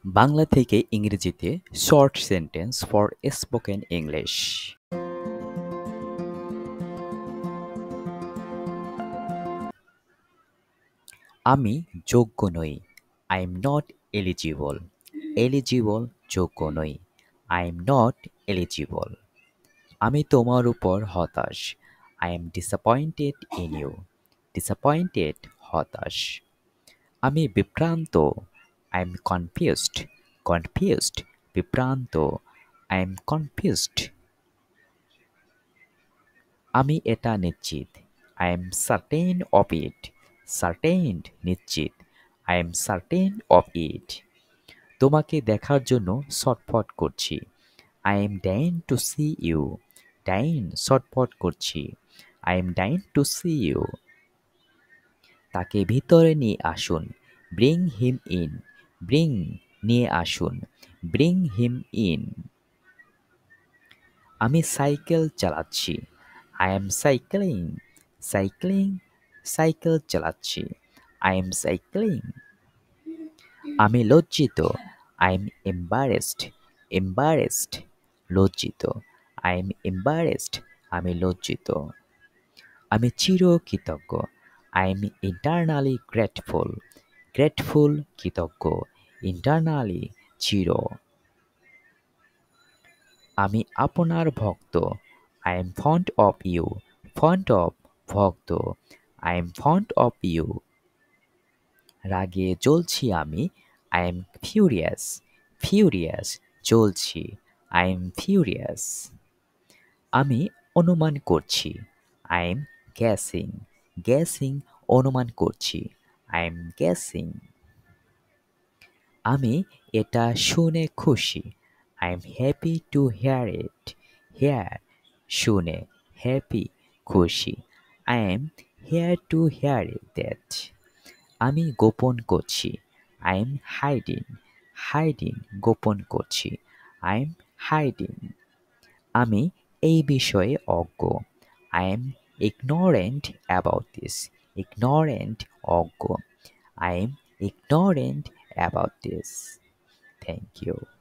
বাংলা থেকে ইংরেজিতে short sentence for spoken English. আমি যোগ্য নই। I am not eligible. Eligible যোগ্য নই। I am not eligible. আমি তোমার উপর হতাশ। I am disappointed in you. Disappointed হতাশ। আমি বিভ্রান্ত। I am confused. কনফিউজড বিভ্রান্ত। I am confused. আমি এটা নিশ্চিত। I am certain of it. Certain নিশ্চিত। I am certain of it. তোমাকে দেখার জন্য ছটফট করছি। I am dying to see you. Dyeing ছটফট করছি। I am dying to see you. তাকে ভিতরে নিয়ে আসুন। Bring him in. ব্রিং নিয়ে আসুন। Bring him in. আমি সাইকেল চালাচ্ছি। I am cycling. Cycling cycle চালাচ্ছি। I am cycling. আমি লজ্জিত। I am embarrassed. এম্বারেসড লজ্জিত। আই এম এম্বারেসড আমি লজ্জিত। আমি চিরকৃতজ্ঞ। I am internally grateful. Grateful কৃতজ্ঞ। ইন্টারনালি চির। আমি আপনার ভক্ত। I am fond of you. Fond of ভক্ত। I am fond of you. রাগে জ্বলছি আমি। I am furious. ফিউরিয়াস জ্বলছি। I am furious. আমি অনুমান করছি। I am guessing. গ্যাসিং অনুমান করছি। I am guessing. আমি এটা শুনে খুশি। I am happy to hear it. Hear শুনে, হ্যাপি খুশি। I am here to hear that. আমি গোপন করছি। I am hiding. হাইডিং গোপন করছি। I am hiding. আমি এই বিষয়ে অজ্ঞ। I am ignorant about this. Ignorant অজ্ঞ। I am ignorant about this. Thank you.